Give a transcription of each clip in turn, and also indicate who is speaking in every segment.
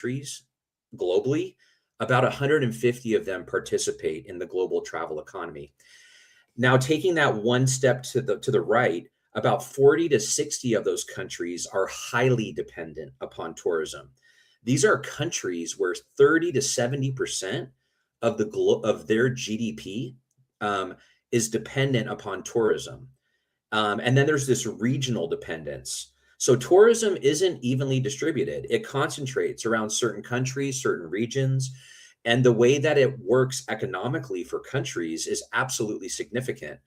Speaker 1: countries globally, about 150 of them participate in the global travel economy. Now, taking that one step to the right, about 40 to 60 of those countries are highly dependent upon tourism. These are countries where 30 to 70% of of their GDP is dependent upon tourism. And then there's this regional dependence. So tourism isn't evenly distributed. It concentrates around certain countries, certain regions, and the way that it works economically for countries is absolutely significant.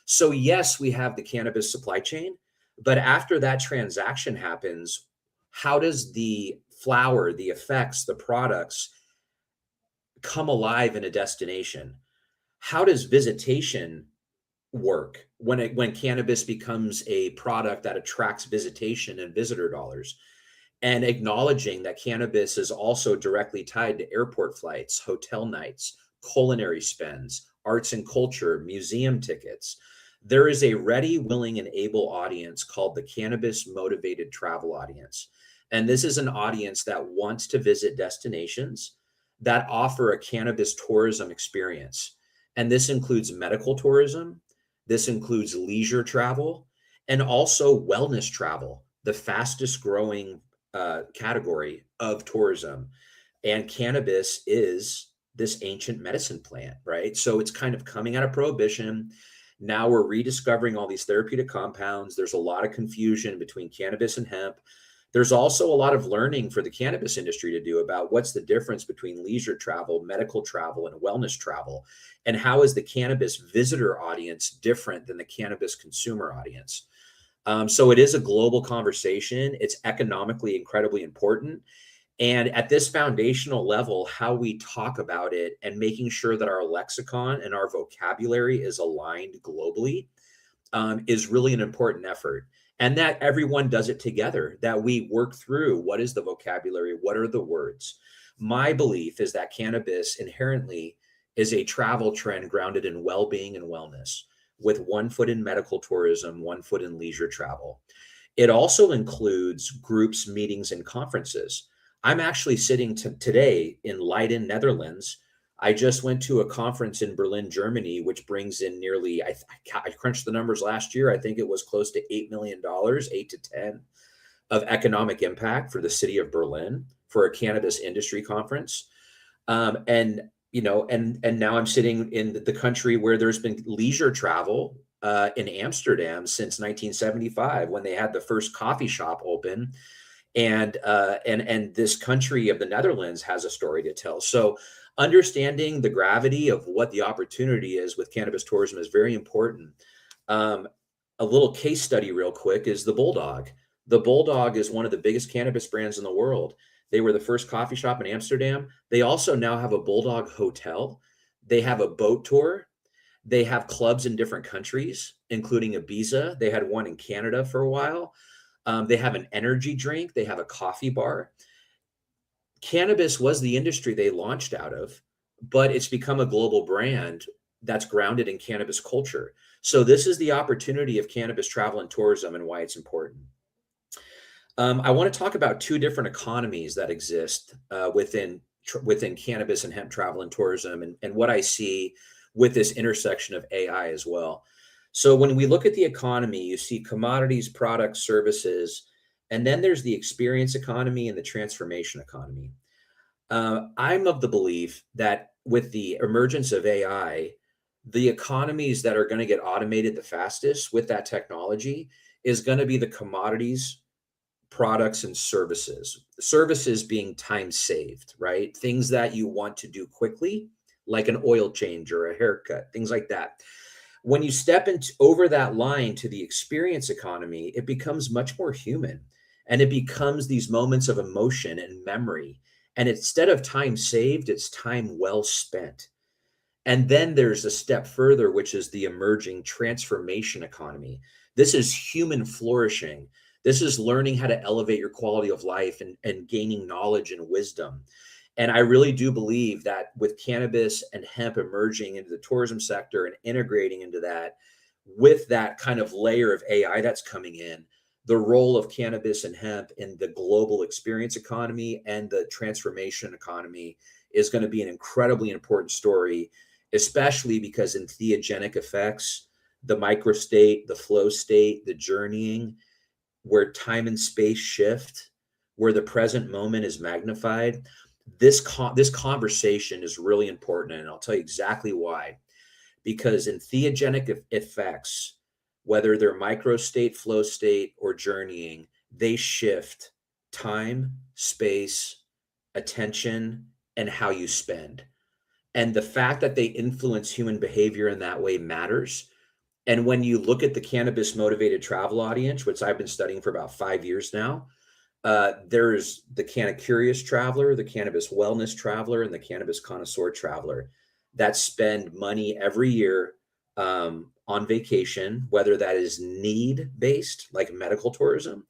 Speaker 1: So yes, we have the cannabis supply chain, but after that transaction happens, how does the flower, the effects, the products come alive in a destination? How does visitation work when cannabis becomes a product that attracts visitation and visitor dollars? And acknowledging that cannabis is also directly tied to airport flights, hotel nights, culinary spends, arts and culture, museum tickets. There is a ready, willing, and able audience called the cannabis motivated travel audience. And this is an audience that wants to visit destinations that offer a cannabis tourism experience. And this includes medical tourism, this includes leisure travel, and also wellness travel, the fastest growing category of tourism. And cannabis is this ancient medicine plant, right? So it's kind of coming out of prohibition. Now we're rediscovering all these therapeutic compounds. There's a lot of confusion between cannabis and hemp. There's also a lot of learning for the cannabis industry to do about what's the difference between leisure travel, medical travel, and wellness travel. And how is the cannabis visitor audience different than the cannabis consumer audience? So it is a global conversation. It's economically incredibly important. And at this foundational level, how we talk about it and making sure that our lexicon and our vocabulary is aligned globally is really an important effort. And that everyone does it together, that we work through what is the vocabulary, what are the words. My belief is that cannabis inherently is a travel trend grounded in well-being and wellness, with one foot in medical tourism, one foot in leisure travel. It also includes groups, meetings, and conferences. I'm actually sitting today in Leiden, Netherlands. I just went to a conference in Berlin, Germany, which brings in nearly, I crunched the numbers last year. I think it was close to $8 million, 8 to 10 of economic impact for the city of Berlin for a cannabis industry conference. And now I'm sitting in the country where there's been leisure travel in Amsterdam since 1975, when they had the first coffee shop open. And this country of the Netherlands has a story to tell. So understanding the gravity of what the opportunity is with cannabis tourism is very important. A little case study real quick is the Bulldog. The Bulldog is one of the biggest cannabis brands in the world. They were the first coffee shop in Amsterdam. They also now have a Bulldog hotel. They have a boat tour. They have clubs in different countries, including Ibiza. They had one in Canada for a while. They have an energy drink. They have a coffee bar. Cannabis was the industry they launched out of, but it's become a global brand that's grounded in cannabis culture. So this is the opportunity of cannabis travel and tourism and why it's important. I want to talk about two different economies that exist within cannabis and hemp travel and tourism, and what I see with this intersection of AI as well. So when we look at the economy, you see commodities, products, services, and then there's the experience economy and the transformation economy. I'm of the belief that with the emergence of AI, the economies that are going to get automated the fastest with that technology is going to be the commodities, products, and services. Services being time saved, right? Things that you want to do quickly, like an oil change or a haircut, things like that. When you step over that line to the experience economy, it becomes much more human, and it becomes these moments of emotion and memory. And instead of time saved, it's time well spent. And then there's a step further, which is the emerging transformation economy. This is human flourishing. This is learning how to elevate your quality of life and gaining knowledge and wisdom. And I really do believe that with cannabis and hemp emerging into the tourism sector and integrating into that, with that kind of layer of AI that's coming in, the role of cannabis and hemp in the global experience economy and the transformation economy is going to be an incredibly important story, especially because in theogenic effects, the microstate, the flow state, the journeying, where time and space shift, where the present moment is magnified, this conversation is really important, and I'll tell you exactly why. Because in theogenic effects, whether they're microstate, flow state, or journeying, they shift time, space, attention, and how you spend. And the fact that they influence human behavior in that way matters. And when you look at the cannabis motivated travel audience, which I've been studying for about 5 years now, there's the cannabis traveler, the cannabis wellness traveler, and the cannabis connoisseur traveler that spend money every year on vacation, whether that is need based, like medical tourism,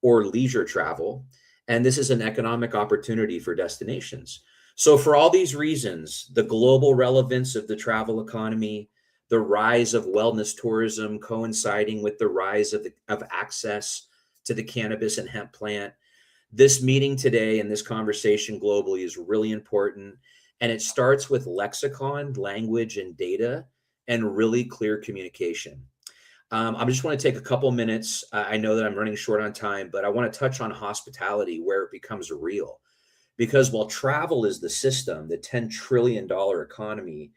Speaker 1: or leisure travel. And this is an economic opportunity for destinations. So, for all these reasons, the global relevance of the travel economy, the rise of wellness tourism coinciding with the rise of access to the cannabis and hemp plant, this meeting today and this conversation globally is really important. And it starts with lexicon, language, and data, and really clear communication. I just want to take a couple minutes. I know that I'm running short on time, but I want to touch on hospitality where it becomes real. Because while travel is the system, the $10 trillion economy,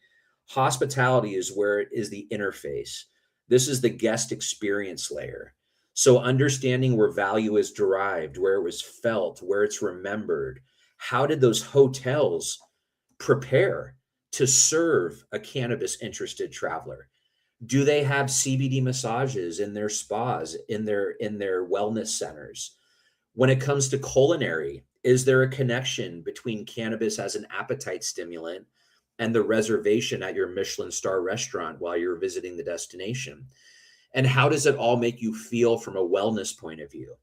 Speaker 1: hospitality is where it is the interface. This is the guest experience layer. So understanding where value is derived, where it was felt, where it's remembered. How did those hotels prepare to serve a cannabis interested traveler? Do they have CBD massages in their spas, in their wellness centers? When it comes to culinary, is there a connection between cannabis as an appetite stimulant and the reservation at your Michelin star restaurant while you're visiting the destination? And how does it all make you feel from a wellness point of view?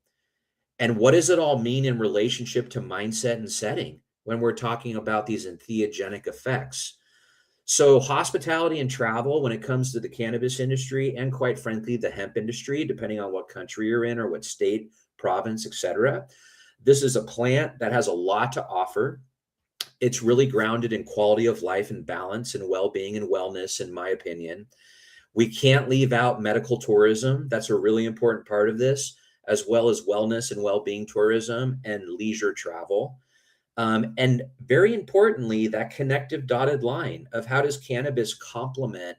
Speaker 1: And what does it all mean in relationship to mindset and setting when we're talking about these entheogenic effects? So hospitality and travel, when it comes to the cannabis industry, and quite frankly, the hemp industry, depending on what country you're in or what state, province, etc., this is a plant that has a lot to offer. It's really grounded in quality of life and balance and well-being and wellness, in my opinion. We can't leave out medical tourism. That's a really important part of this, as well as wellness and well-being tourism and leisure travel. And very importantly, that connective dotted line of how does cannabis complement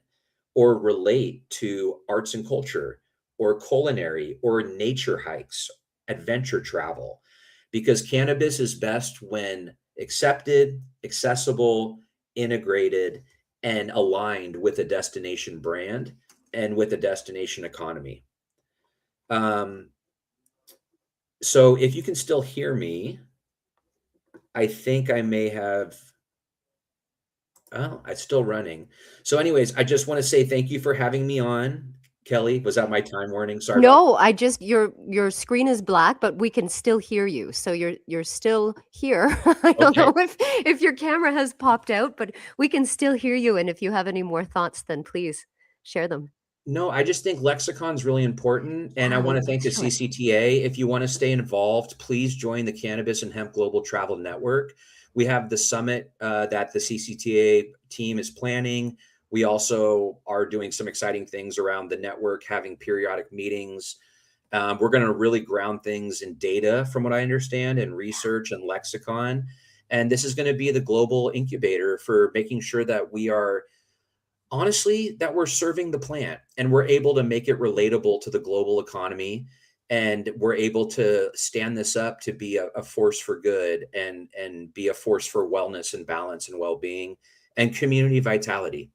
Speaker 1: or relate to arts and culture or culinary or nature hikes, adventure travel, because cannabis is best when accepted, accessible, integrated, and aligned with a destination brand and with a destination economy. So if you can still hear me, I think I may have, oh, it's still running. So anyways, I just want to say thank you for having me on. Kelly, was that my time warning? Sorry about
Speaker 2: No, I just your screen is black, but we can still hear you. So you're still here. I
Speaker 1: that.
Speaker 2: don't
Speaker 1: Okay.
Speaker 2: know if your camera has popped out, but we can still hear you. And if you have any more thoughts, then please share them.
Speaker 1: No, I just think lexicon is really important. And I
Speaker 2: Yeah,
Speaker 1: want to thank the
Speaker 2: excellent.
Speaker 1: CCTA. If you want to stay involved, please join the Cannabis and Hemp Global Travel Network. We have the summit that the CCTA team is planning. We also are doing some exciting things around the network, having periodic meetings. We're going to really ground things in data, from what I understand, and research and lexicon. And this is going to be the global incubator for making sure that we are honestly, that we're serving the plant and we're able to make it relatable to the global economy. And we're able to stand this up to be a force for good and be a force for wellness and balance and well-being and community vitality.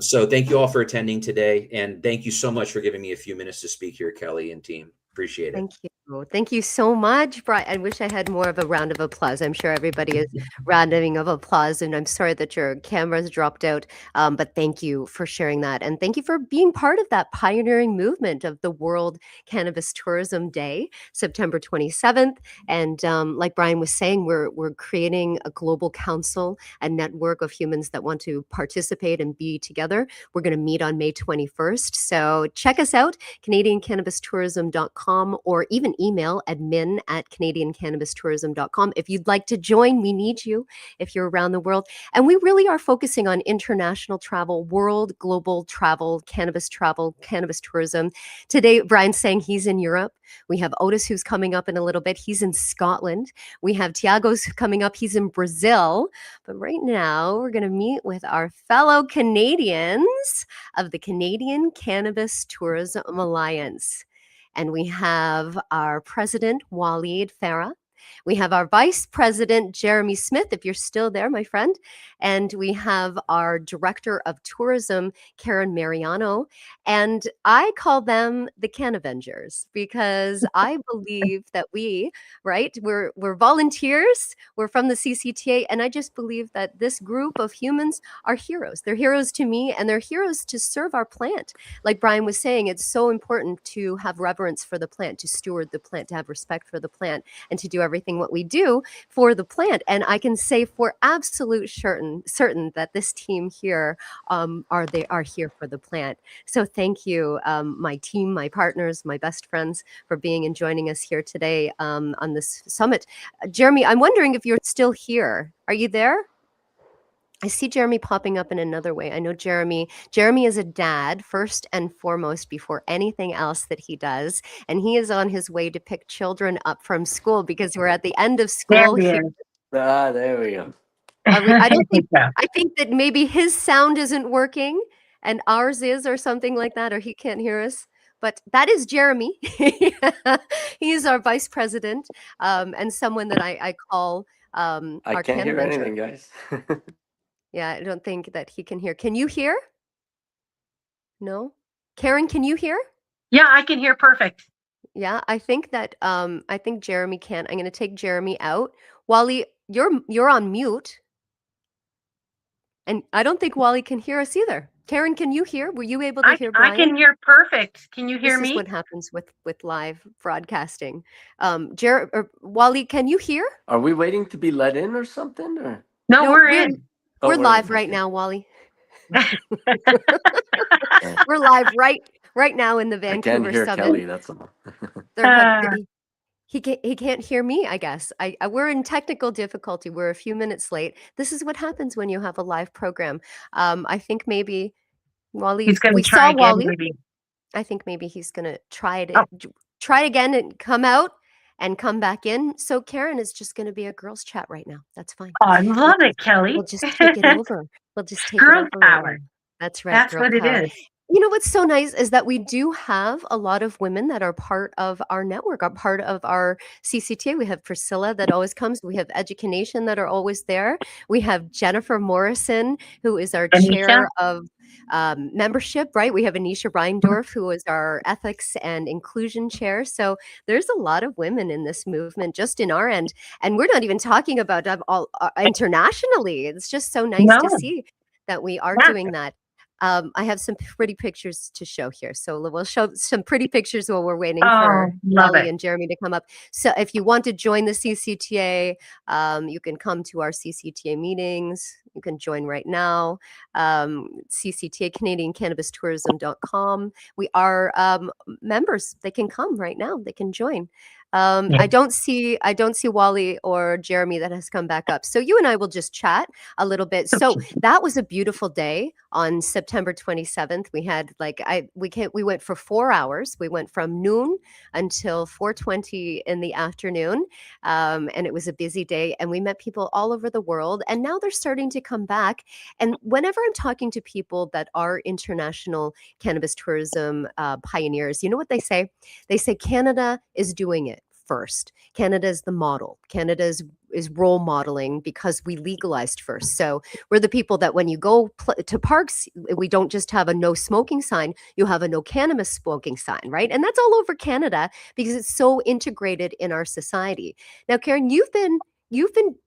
Speaker 1: So thank you all for attending today. And thank you so much for giving me a few minutes to speak here, Kelly and team. Appreciate it.
Speaker 2: Thank you. Oh, thank you so much, Brian. I wish I had more of a round of applause. I'm sure everybody is rounding of applause, and I'm sorry that your cameras dropped out. But thank you for sharing that, and thank you for being part of that pioneering movement of the World Cannabis Tourism Day, September 27th. And like Brian was saying, we're creating a global council, a network of humans that want to participate and be together. We're going to meet on May 21st. So check us out, CanadianCannabisTourism.com, or even email admin@CanadianCannabisTourism.com. If you'd like to join, we need you if you're around the world. And we really are focusing on international travel, world, global travel, cannabis tourism. Today, Brian's saying he's in Europe. We have Otis, who's coming up in a little bit. He's in Scotland. We have Thiago's coming up. He's in Brazil. But right now, we're going to meet with our fellow Canadians of the Canadian Cannabis Tourism Alliance. And we have our president, Waleed Farah. We have our vice president, Jeremy Smith, if you're still there, my friend. And we have our director of tourism, Karen Mariano. And I call them the Can Avengers because I believe that we're volunteers. We're from the CCTA. And I just believe that this group of humans are heroes. They're heroes to me, and they're heroes to serve our plant. Like Brian was saying, it's so important to have reverence for the plant, to steward the plant, to have respect for the plant, and to do everything what we do for the plant. And I can say for absolute certain that this team here are here for the plant. So thank you, my team, my partners, my best friends, for being and joining us here today on this summit. Jeremy, I'm wondering if you're still here. Are you there? I see Jeremy popping up in another way. I know Jeremy is a dad first and foremost before anything else that he does. And he is on his way to pick children up from school because we're at the end of school here.
Speaker 3: There we go.
Speaker 2: I think that maybe his sound isn't working and ours is, or something like that, or he can't hear us. But that is Jeremy. He is our vice president, and someone that I call
Speaker 3: I
Speaker 2: our
Speaker 3: can't hear
Speaker 2: Avenger.
Speaker 3: anything, guys.
Speaker 2: Yeah, I don't think that he can hear. Can you hear? No? Karen, can you hear?
Speaker 4: Yeah, I can hear perfect.
Speaker 2: Yeah, I think that I think Jeremy can. I'm going to take Jeremy out. Wally, you're on mute. And I don't think Wally can hear us either. Karen, can you hear? Were you able to hear Brian?
Speaker 4: I can hear perfect. Can you hear me?
Speaker 2: This is what happens with live broadcasting. Wally, can you hear?
Speaker 3: Are we waiting to be let in or something? Or
Speaker 4: No, we're in.
Speaker 2: We're live right now, Wally. We're live right now in the Vancouver
Speaker 3: I can't hear
Speaker 2: Summit.
Speaker 3: Kelly, that's all.
Speaker 2: He can't hear me, I guess. We're in technical difficulty. We're a few minutes late. This is what happens when you have a live program. I think maybe Wally.
Speaker 4: He's going to try again,
Speaker 2: Wally.
Speaker 4: maybe.
Speaker 2: I think maybe he's going to try it again and come out and come back in. So Karen is just going to be a girls' chat right now. That's fine.
Speaker 4: Oh, I love it, Kelly.
Speaker 2: We'll just take it over.
Speaker 4: Girl power.
Speaker 2: That's right.
Speaker 4: That's what it is.
Speaker 2: You know what's so nice is that we do have a lot of women that are part of our network, are part of our CCTA. We have Priscilla that always comes. We have Education that are always there. We have Jennifer Morrison, who is our chair of membership, right? We have Anisha Reindorf, who is our ethics and inclusion chair. So there's a lot of women in this movement just in our end. And we're not even talking about all internationally. It's just so nice to see that we are doing that. I have some pretty pictures to show here. So we'll show some pretty pictures while we're waiting for Molly and Jeremy to come up. So if you want to join the CCTA, you can come to our CCTA meetings. You can join right now. CCTA, CanadianCannabisTourism.com. We are members. They can come right now. They can join. I don't see Wally or Jeremy that has come back up. So you and I will just chat a little bit. So that was a beautiful day on September 27th. We had we went for 4 hours. We went from noon until 4:20 in the afternoon. And it was a busy day, and we met people all over the world, and now they're starting to come back. And whenever I'm talking to people that are international cannabis tourism pioneers, you know what they say? They say Canada is doing it first. Canada is the model. Canada is role modeling because we legalized first. So we're the people that when you go to parks, we don't just have a no smoking sign, you have a no cannabis smoking sign, right? And that's all over Canada because it's so integrated in our society. Now, Karen, you've been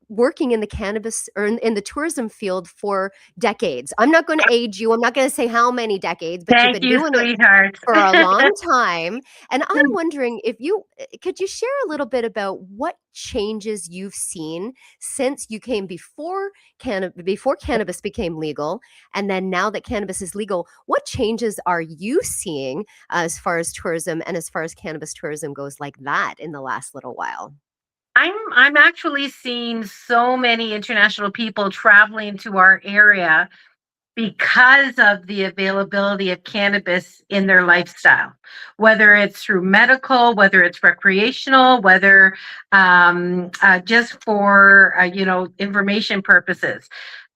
Speaker 2: working in the cannabis or in the tourism field for decades. I'm not going to age you. I'm not going to say how many decades, but you've
Speaker 4: Thank
Speaker 2: been
Speaker 4: you,
Speaker 2: doing it
Speaker 4: sweetheart.
Speaker 2: for a long time. And I'm wondering if could you share a little bit about what changes you've seen since you came before cannabis became legal, and then now that cannabis is legal, what changes are you seeing as far as tourism and as far as cannabis tourism goes like that in the last little while?
Speaker 4: I'm actually seeing so many international people traveling to our area because of the availability of cannabis in their lifestyle, whether it's through medical, whether it's recreational, whether just for information purposes.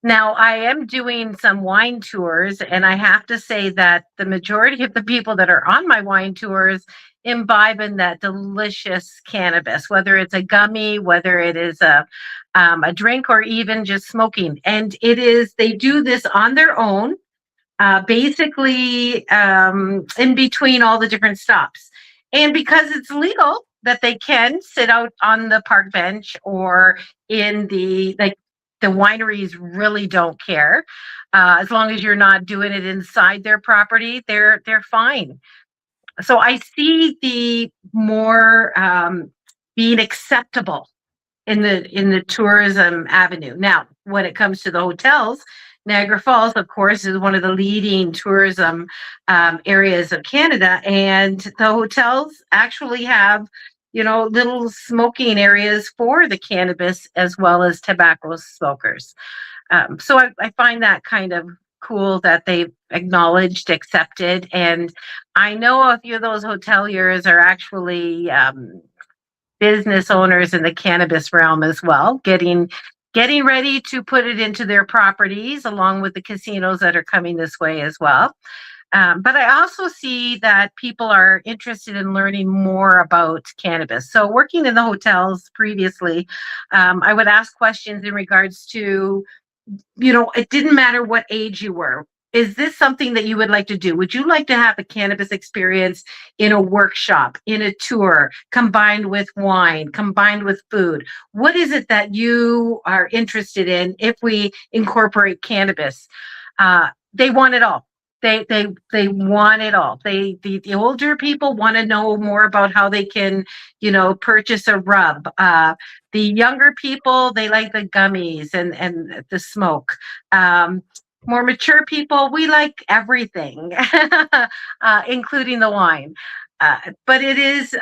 Speaker 4: Now, I am doing some wine tours, and I have to say that the majority of the people that are on my wine tours imbibe in that delicious cannabis, whether it's a gummy, whether it is a drink, or even just smoking. And they do this on their own, basically in between all the different stops. And because it's legal, that they can sit out on the park bench or in the wineries really don't care. As long as you're not doing it inside their property, they're fine. So I see the more being acceptable in the tourism avenue. Now, when it comes to the hotels, Niagara Falls, of course, is one of the leading tourism areas of Canada, and the hotels actually have, little smoking areas for the cannabis as well as tobacco smokers. So I find that kind of cool that they've acknowledged, accepted, and I know a few of those hoteliers are actually business owners in the cannabis realm as well, getting ready to put it into their properties along with the casinos that are coming this way as well. But I also see that people are interested in learning more about cannabis. So working in the hotels previously, I would ask questions in regards to, it didn't matter what age you were. Is this something that you would like to do? Would you like to have a cannabis experience in a workshop, in a tour, combined with wine, combined with food? What is it that you are interested in if we incorporate cannabis? They want it all. They want it all. The older people want to know more about how they can, purchase a rub. The younger people, they like the gummies and the smoke. More mature people, we like everything, including the wine. But it is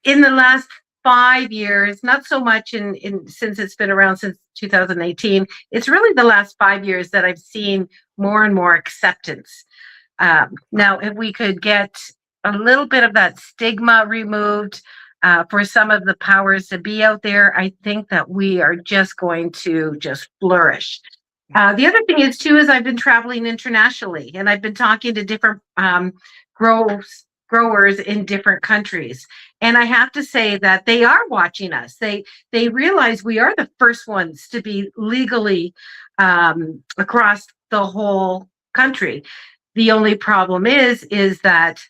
Speaker 4: in the last 5 years, not so much since it's been around since 2018. It's really the last 5 years that I've seen more and more acceptance. Now, if we could get a little bit of that stigma removed for some of the powers to be out there, I think that we are just going to just flourish. The other thing is I've been traveling internationally, and I've been talking to different growers in different countries. And I have to say that they are watching us. They realize we are the first ones to be legally across the whole country. The only problem is that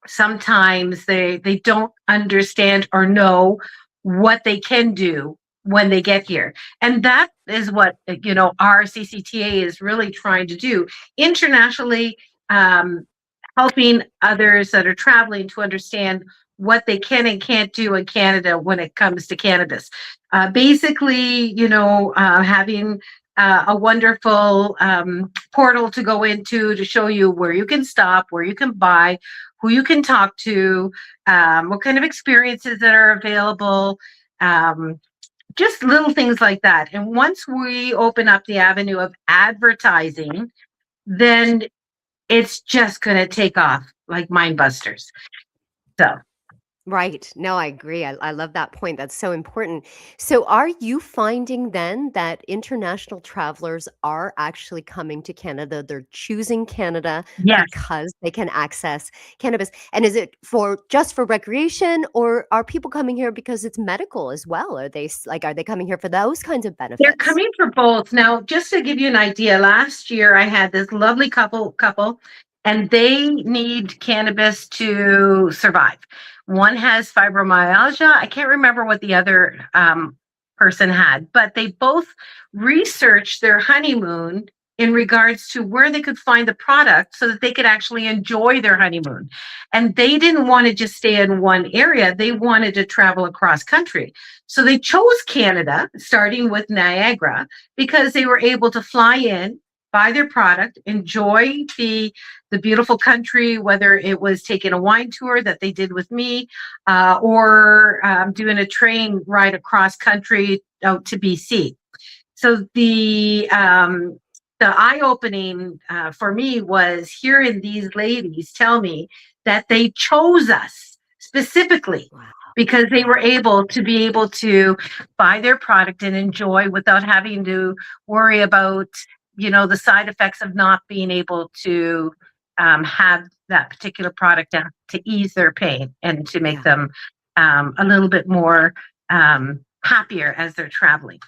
Speaker 4: sometimes they don't understand or know what they can do when they get here. And that is what, our CCTA is really trying to do internationally, helping others that are traveling to understand what they can and can't do in Canada when it comes to cannabis. Basically, having a wonderful portal to go into to show you where you can stop, where you can buy, who you can talk to, what kind of experiences that are available, just little things like that. And once we open up the avenue of advertising, then it's just going to take off like mind busters. So.
Speaker 2: Right. No, I agree. I love that point. That's so important. So, are you finding then that international travelers are actually coming to Canada? They're choosing Canada
Speaker 4: Yes.
Speaker 2: because they can access cannabis. And is it for just for recreation, or are people coming here because it's medical as well? Are they are they coming here for those kinds of
Speaker 4: They're
Speaker 2: benefits?
Speaker 4: coming for both. Now, just to give you an idea, last year I had this lovely couple, and they need cannabis to survive. One has fibromyalgia. I can't remember what the other person had, but they both researched their honeymoon in regards to where they could find the product so that they could actually enjoy their honeymoon. And they didn't want to just stay in one area. They wanted to travel across country. So they chose Canada, starting with Niagara, because they were able to fly in, buy their product, enjoy the beautiful country, whether it was taking a wine tour that they did with me, or doing a train ride across country out to BC. So the eye opening for me was hearing these ladies tell me that they chose us specifically
Speaker 2: Wow.
Speaker 4: because they were
Speaker 2: Wow.
Speaker 4: able to buy their product and enjoy without having to worry about, the side effects of not being able to have that particular product to ease their pain and to make
Speaker 2: Yeah.
Speaker 4: them a little bit more happier as they're traveling.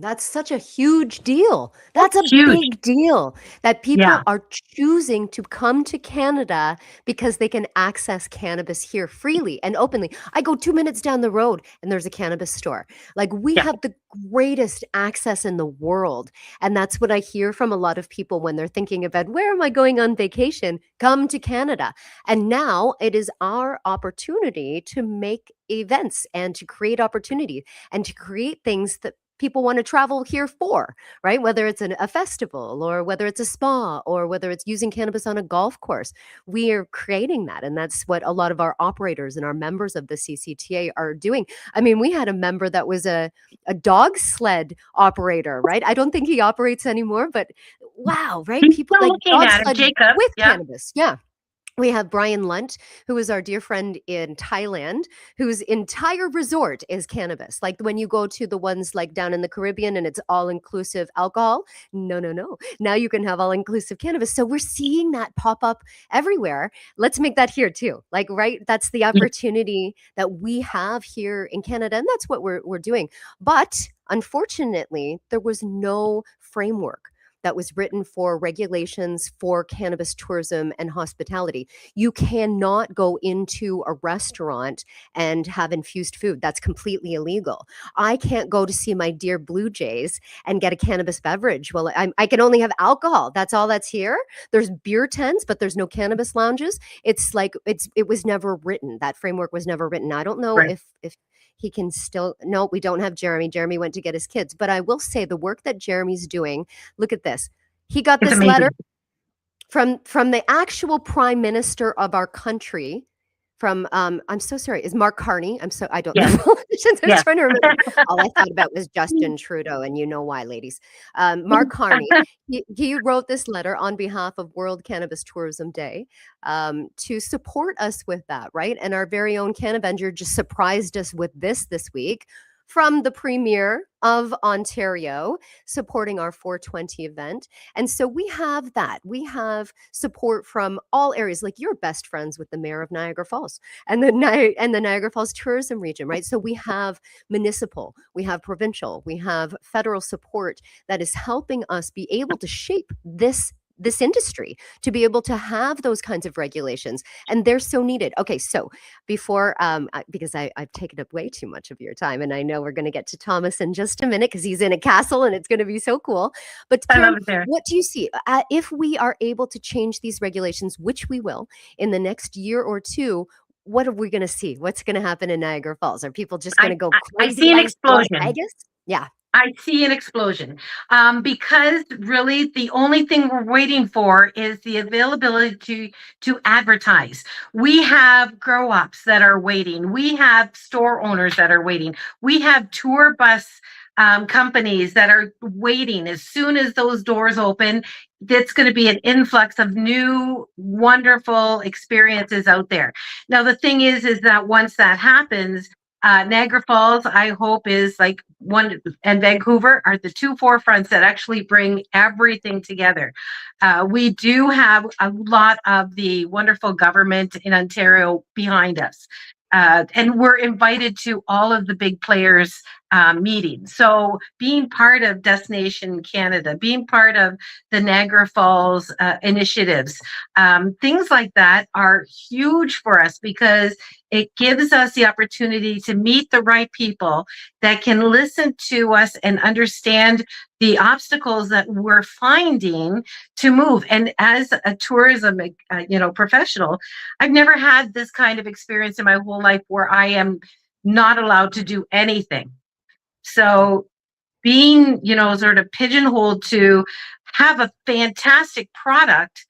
Speaker 2: That's such a huge deal. That's a
Speaker 4: Huge.
Speaker 2: big deal that people
Speaker 4: Yeah.
Speaker 2: are choosing to come to Canada because they can access cannabis here freely and openly. I go 2 minutes down the road and there's a cannabis store. Like, we
Speaker 4: Yeah.
Speaker 2: have the greatest access in the world. And that's what I hear from a lot of people when they're thinking about, where am I going on vacation? Come to Canada. And now it is our opportunity to make events and to create opportunity and to create things that people want to travel here for, right? Whether it's a festival, or whether it's a spa, or whether it's using cannabis on a golf course. We are creating that. And that's what a lot of our operators and our members of the CCTA are doing. I mean, we had a member that was a dog sled operator, right? I don't think he operates anymore, but wow, right?
Speaker 4: He's
Speaker 2: People
Speaker 4: still
Speaker 2: like
Speaker 4: looking
Speaker 2: dog
Speaker 4: at it,
Speaker 2: sled
Speaker 4: Jacob.
Speaker 2: with
Speaker 4: Yeah.
Speaker 2: cannabis. Yeah. We have Brian Lunt, who is our dear friend in Thailand, whose entire resort is cannabis. Like, when you go to the ones like down in the Caribbean and it's all inclusive alcohol, no, no, no. Now you can have all inclusive cannabis. So we're seeing that pop up everywhere. Let's make that here too. Like, right? That's the opportunity that we have here in Canada. And that's what we're doing. But unfortunately, there was no framework that was written for regulations for cannabis tourism and hospitality. You cannot go into a restaurant and have infused food. That's completely illegal. I can't go to see my dear Blue Jays and get a cannabis beverage. Well, I can only have alcohol. That's all that's here. There's beer tents, but there's no cannabis lounges. It's like it was never written. That framework was never written. I don't know
Speaker 4: Right.
Speaker 2: if he can still. No, we don't have Jeremy. Jeremy went to get his kids. But I will say the work that Jeremy's doing, look at this. He got
Speaker 4: It's
Speaker 2: this letter
Speaker 4: amazing.
Speaker 2: from the actual prime minister of our country. From I'm so sorry, is Mark Carney. I don't know
Speaker 4: Yes.
Speaker 2: politicians. I was
Speaker 4: Yes.
Speaker 2: trying to remember. All I thought about was Justin Trudeau, and you know why, ladies. Mark Carney. He wrote this letter on behalf of World Cannabis Tourism Day, to support us with that, right? And our very own Cannavenger just surprised us with this week from the Premier of Ontario supporting our 420 event. And so we have that. We have support from all areas. Like, you're best friends with the mayor of Niagara Falls and the Niagara Falls tourism region, right? So we have municipal, we have provincial, we have federal support that is helping us be able to shape this industry, to be able to have those kinds of regulations, and they're so needed. Okay, so before because I've taken up way too much of your time, and I know we're going to get to Thomas in just a minute because he's in a castle and it's going to be so cool. But
Speaker 4: I
Speaker 2: Karen,
Speaker 4: love it there.
Speaker 2: what do you see if we are able to change these regulations, which we will in the next year or two? What are we going to see? What's going to happen in Niagara Falls? Are people just going to go
Speaker 4: I
Speaker 2: crazy
Speaker 4: see an
Speaker 2: like Las
Speaker 4: explosion.
Speaker 2: Vegas? Yeah.
Speaker 4: I see an explosion because really the only thing we're waiting for is the availability to advertise. We have grow ups that are waiting. We have store owners that are waiting. We have tour bus companies that are waiting. As soon as those doors open, it's going to be an influx of new, wonderful experiences out there. Now, the thing is that once that happens, Niagara Falls, I hope, is like one, and Vancouver are the two forefronts that actually bring everything together. We do have a lot of the wonderful government in Ontario behind us. And we're invited to all of the big players' meetings. So being part of Destination Canada, being part of the Niagara Falls initiatives, things like that are huge for us because it gives us the opportunity to meet the right people that can listen to us and understand the obstacles that we're finding to move. And as a tourism, professional, I've never had this kind of experience in my whole life where I am not allowed to do anything. So being, sort of pigeonholed to have a fantastic product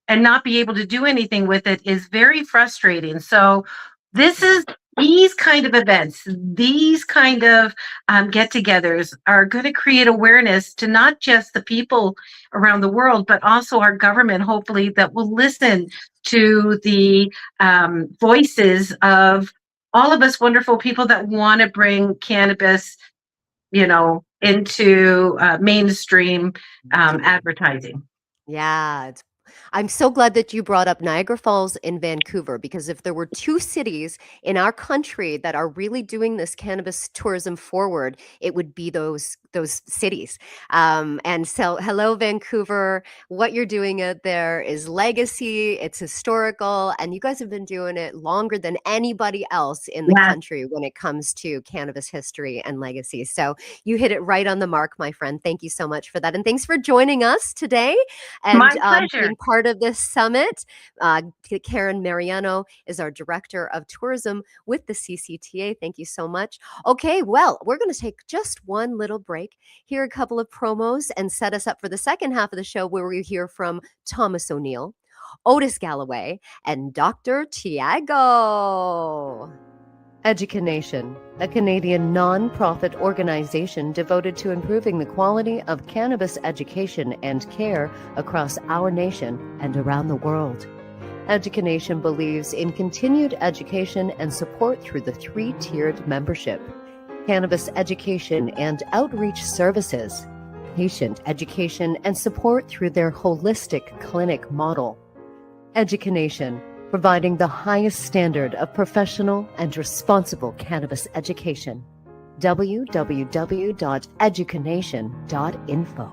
Speaker 4: and not be able to do anything with it is very frustrating. So these kind of events, these kind of get-togethers are going to create awareness to not just the people around the world, but also our government, hopefully, that will listen to the voices of all of us wonderful people that want to bring cannabis, into mainstream advertising.
Speaker 2: Yeah, I'm so glad that you brought up Niagara Falls and Vancouver, because if there were two cities in our country that are really doing this cannabis tourism forward, it would be those cities. And so, hello, Vancouver. What you're doing out there is legacy. It's historical, and you guys have been doing it longer than anybody else in the country when it comes to cannabis history and legacy. So you hit it right on the mark, my friend. Thank you so much for that, and thanks for joining us today. And
Speaker 4: my pleasure.
Speaker 2: Being part of this summit. Karen Mariano is our Director of Tourism with the CCTA. Thank you so much. Okay, well, we're going to take just one little break, hear a couple of promos, and set us up for the second half of the show where we hear from Thomas O'Neill, Otis Galloway, and Dr. Thiago. Educanation, a Canadian non-profit organization devoted to improving the quality of cannabis education and care across our nation and around the world. Educanation believes in continued education and support through the three-tiered membership: cannabis education and outreach services, patient education and support through their holistic clinic model. Educanation, providing the highest standard of professional and responsible cannabis education. www.educanation.info.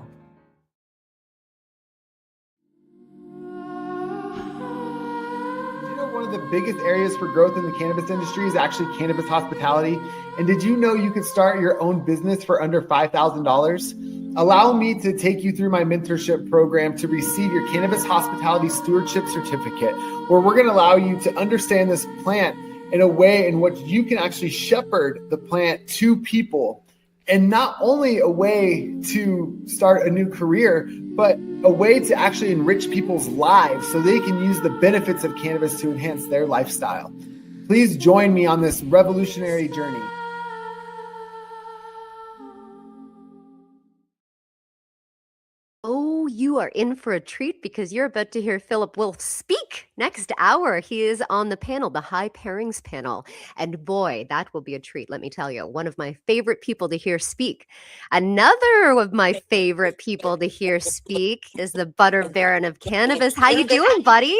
Speaker 5: One of the biggest areas for growth in the cannabis industry is actually cannabis hospitality. And did you know you can start your own business for under $5,000? Allow me to take you through my mentorship program to receive your Cannabis Hospitality Stewardship Certificate, where we're going to allow you to understand this plant in a way in which you can actually shepherd the plant to people. And not only a way to start a new career, but a way to actually enrich people's lives so they can use the benefits of cannabis to enhance their lifestyle. Please join me on this revolutionary journey.
Speaker 2: Oh, you are in for a treat because you're about to hear Philip Wolf speak next hour. He is on the panel, the High Pairings panel. And boy, that will be a treat, let me tell you. One of my favorite people to hear speak. Another of my favorite people to hear speak is the Butter Baron of Cannabis. How you doing, buddy?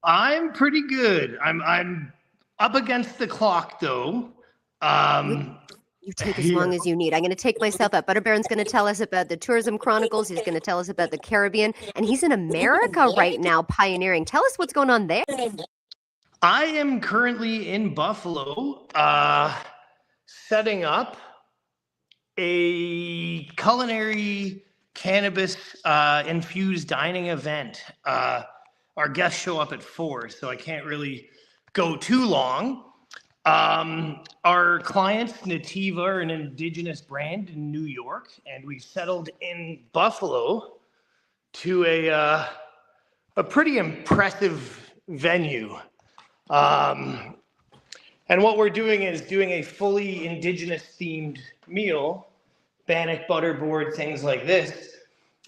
Speaker 6: I'm pretty good. I'm up against the clock, though.
Speaker 2: You take as long as you need. I'm going to take myself up. Butter Baron's going to tell us about the Tourism Chronicles. He's going to tell us about the Caribbean. And he's in America right now pioneering. Tell us what's going on there.
Speaker 6: I am currently in Buffalo, setting up a culinary cannabis infused dining event. Our guests show up at 4, so I can't really go too long. Our clients, Nativa, are an indigenous brand in New York, and we've settled in Buffalo to a pretty impressive venue. And what we're doing is doing a fully indigenous themed meal bannock butter board, things like this,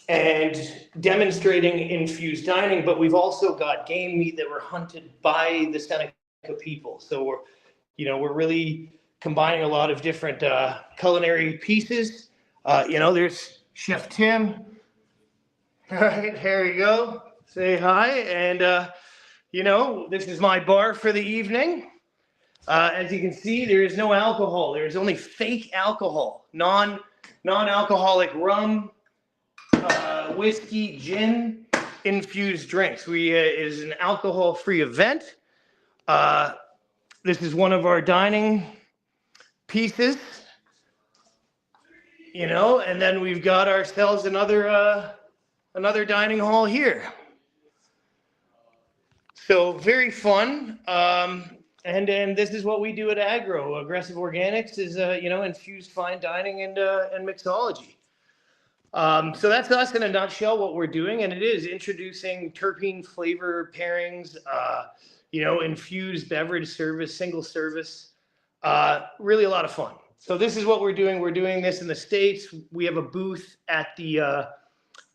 Speaker 6: and demonstrating infused dining. But we've also got game meat that were hunted by the Seneca people. So we're really combining a lot of different culinary pieces. There's Chef Tim. All right, here you go. Say hi. And, this is my bar for the evening. As you can see, there is no alcohol. There's only fake alcohol, non-alcoholic rum, whiskey, gin, infused drinks. It is an alcohol-free event. This is one of our dining pieces, and then we've got ourselves another dining hall here. So very fun. And this is what we do at Agro. Aggressive Organics is, infused fine dining and mixology. So that's us in a nutshell, what we're doing. And it is introducing terpene flavor pairings, infused beverage service, single service, really a lot of fun. So this is what we're doing. We're doing this in the States. We have a booth at the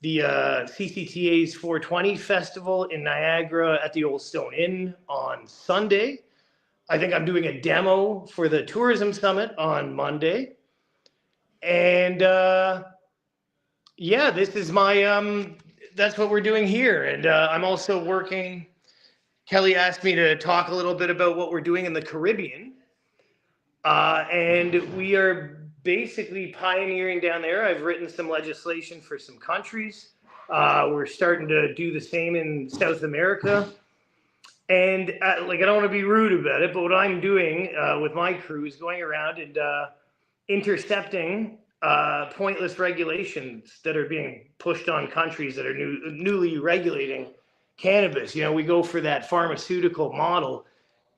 Speaker 6: CCTA's 420 Festival in Niagara at the Old Stone Inn on Sunday. I think I'm doing a demo for the Tourism Summit on Monday. And this is my, that's what we're doing here. And I'm also working, Kelly asked me to talk a little bit about what we're doing in the Caribbean. And we are basically pioneering down there. I've written some legislation for some countries. We're starting to do the same in South America. And I don't want to be rude about it, but what I'm doing with my crew is going around and intercepting pointless regulations that are being pushed on countries that are newly regulating cannabis. We go for that pharmaceutical model.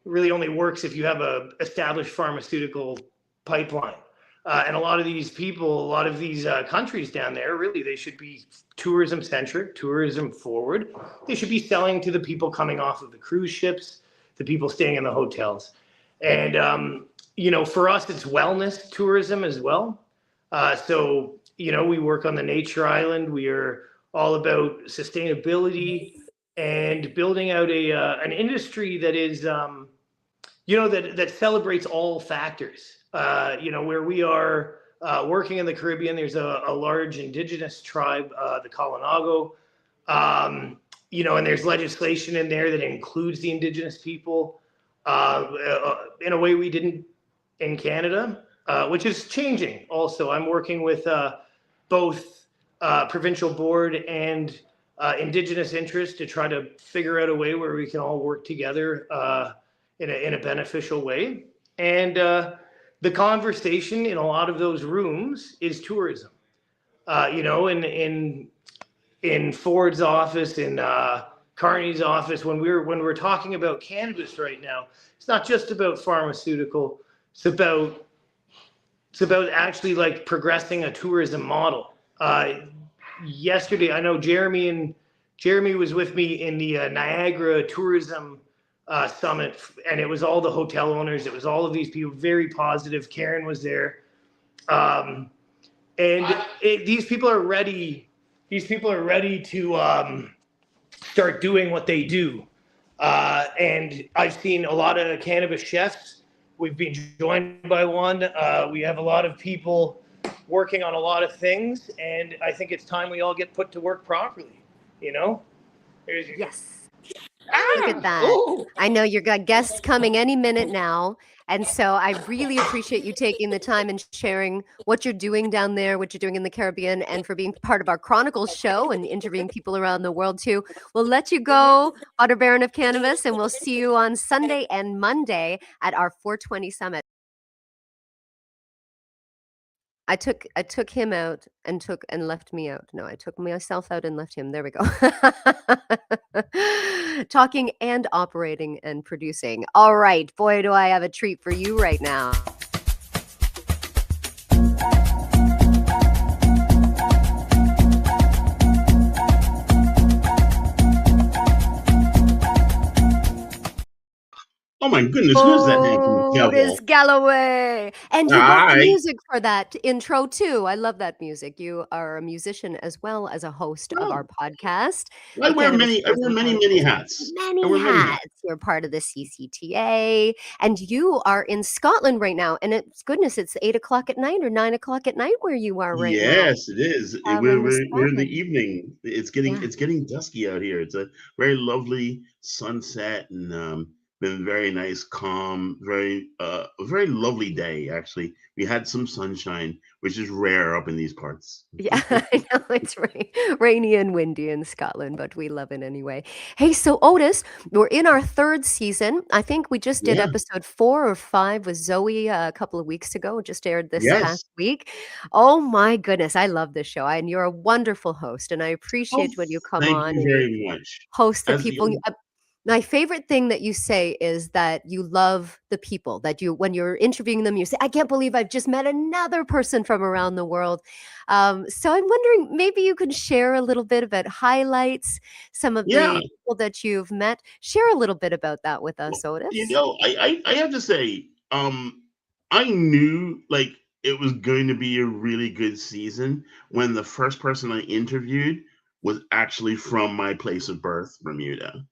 Speaker 6: It really only works if you have a established pharmaceutical pipeline. And a lot of these people, a lot of these countries down there, really, they should be tourism-centric, tourism-forward. They should be selling to the people coming off of the cruise ships, the people staying in the hotels. And, for us, it's wellness tourism as well. So, we work on the Nature Island. We are all about sustainability and building out an industry that is, that celebrates all factors. Where we are working in the Caribbean, there's a large indigenous tribe, the Kalinago, and there's legislation in there that includes the indigenous people in a way we didn't in Canada, which is changing also. I'm working with both provincial board and indigenous interests to try to figure out a way where we can all work together in a beneficial way. And the conversation in a lot of those rooms is tourism. In Ford's office, in Carney's office, when we're talking about cannabis right now, it's not just about pharmaceutical. It's about actually progressing a tourism model. Yesterday, I know Jeremy was with me in the Niagara Tourism Summit, and it was all the hotel owners. It was all of these people, very positive. Karen was there, these people are ready. These people are ready to start doing what they do. And I've seen a lot of cannabis chefs. We've been joined by one. We have a lot of people working on a lot of things, and I think it's time we all get put to work properly.
Speaker 2: Yes. Look at that. Ooh. I know you've got guests coming any minute now. And so I really appreciate you taking the time and sharing what you're doing down there, what you're doing in the Caribbean, and for being part of our Chronicles show and interviewing people around the world too. We'll let you go, Otter Baron of Cannabis, and we'll see you on Sunday and Monday at our 420 Summit. I took him out and left me out. No, I took myself out and left him. There we go. Talking and operating and producing. All right, boy, do I have a treat for you right now.
Speaker 7: Oh my goodness, who's that name?
Speaker 2: Otis
Speaker 1: devil.
Speaker 2: Galloway. And you wrote the
Speaker 1: I
Speaker 2: music for that intro too. I love that music. You are a musician as well as a host of our
Speaker 1: oh,
Speaker 2: podcast,
Speaker 1: I
Speaker 2: the
Speaker 1: wear
Speaker 2: Cannabis
Speaker 1: many I wear
Speaker 2: Tourism
Speaker 1: many
Speaker 2: Podcast.
Speaker 1: hats. I
Speaker 2: Many
Speaker 1: wear many hats.
Speaker 2: hats. You're part of the CCTA, and you are in Scotland right now. And it's goodness, it's 8 o'clock at night or 9 o'clock at night where you are right now,
Speaker 1: Yes, it is.
Speaker 2: traveling with
Speaker 1: We're in the
Speaker 2: Scotland.
Speaker 1: evening.
Speaker 2: Yeah.
Speaker 1: It's getting dusky out here. It's a very lovely sunset and been very nice, calm, very a very lovely day actually. We had some sunshine, which is rare up in these parts.
Speaker 2: Yeah, I know it's rainy and windy in Scotland, but we love it anyway. Hey, so Otis, we're in our third season. I think we just did
Speaker 1: Yeah.
Speaker 2: episode 4 or 5 with Zoe a couple of weeks ago. It just aired this
Speaker 1: Yes.
Speaker 2: past week. Oh my goodness, I love this show, and you're a wonderful host, and I
Speaker 1: Oh,
Speaker 2: appreciate when you come
Speaker 1: thank
Speaker 2: on
Speaker 1: you
Speaker 2: and you
Speaker 1: very much.
Speaker 2: host the
Speaker 1: As the
Speaker 2: people. My favorite thing that you say is that you love the people, that you, when you're interviewing them, you say, I can't believe I've just met another person from around the world. So I'm wondering, maybe you can share a little bit about highlights, some of
Speaker 1: yeah,
Speaker 2: the people that you've met. Share a little bit about that with us,
Speaker 1: you
Speaker 2: Otis.
Speaker 1: know, I have to say, I knew like it was going to be a really good season when the first person I interviewed was actually from my place of birth, Bermuda.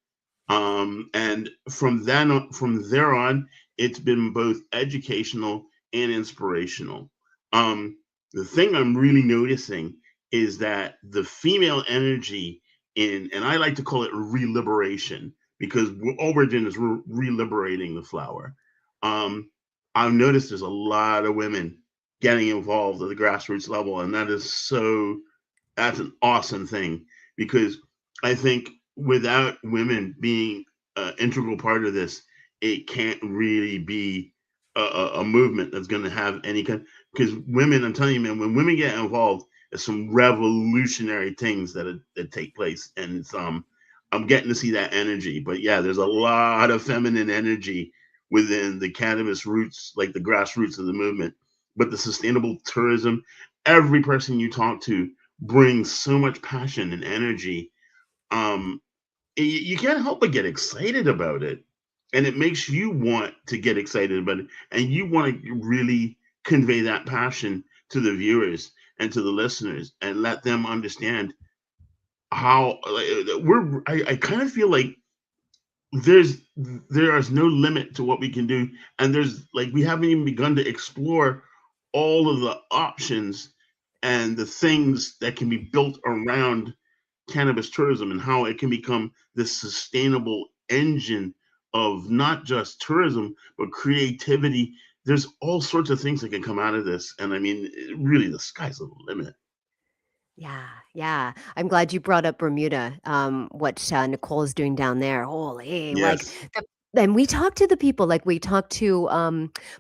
Speaker 1: And from there on, it's been both educational and inspirational. The thing I'm really noticing is that the female energy and I like to call it re-liberation because all we're doing is re-liberating the flower. Um, I've noticed there's a lot of women getting involved at the grassroots level, and that's an awesome thing because I think without women being an integral part of this, it can't really be a movement that's going to have any kind. Because women, I'm telling you, man, when women get involved, there's some revolutionary things that take place, and I'm getting to see that energy. But yeah, there's a lot of feminine energy within the cannabis roots, like the grassroots of the movement. But the sustainable tourism, every person you talk to brings so much passion and energy. Um, you can't help but get excited about it, and it makes you want to get excited about it, and you want to really convey that passion to the viewers and to the listeners, and let them understand how I kind of feel like there's there is no limit to what we can do, and there's like we haven't even begun to explore all of the options and the things that can be built around cannabis tourism and how it can become this sustainable engine of not just tourism but creativity. There's all sorts of things that can come out of this, and I mean really the sky's the limit.
Speaker 2: Yeah, yeah. I'm glad you brought up Bermuda. What Nicole is doing down there. Holy, like,
Speaker 1: Yes.
Speaker 2: and we talked to the people, like we talked to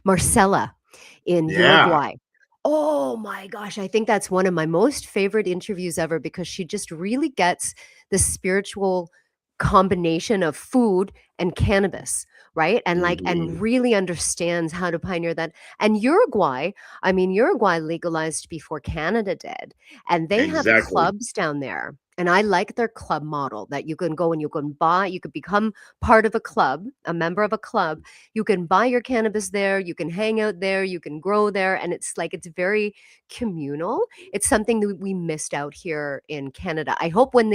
Speaker 2: Marcella in
Speaker 1: Yeah.
Speaker 2: Uruguay. Oh my gosh, I think that's one of my most favorite interviews ever because she just really gets the spiritual combination of food and cannabis, right? And like,
Speaker 1: Mhm.
Speaker 2: and really understands how to pioneer that. And Uruguay, I mean, Uruguay legalized before Canada did, and they have
Speaker 1: Exactly.
Speaker 2: clubs down there. And I like their club model that you can go and you can buy, you could become part of a club, a member of a club. You can buy your cannabis there, you can hang out there, you can grow there. And it's like, it's very communal. It's something that we missed out here in Canada. I hope when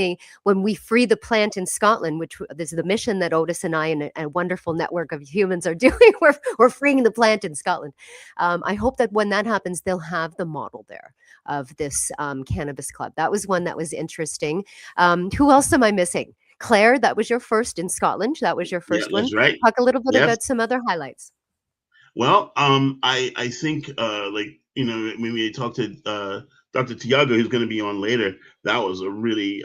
Speaker 2: we free the plant in Scotland, which this is the mission that Otis and I and a wonderful network of humans are doing, we're freeing the plant in Scotland. I hope that when that happens, they'll have the model there of this cannabis club. That was one that was interesting. Who else am I missing? Claire, that was your first in Scotland. That was your
Speaker 1: Yeah,
Speaker 2: first one.
Speaker 1: that's right.
Speaker 2: Talk a little bit
Speaker 1: Yes.
Speaker 2: about some other highlights.
Speaker 1: Well, I think like you know when we talked to Dr. Thiago, who's going to be on later, that was a really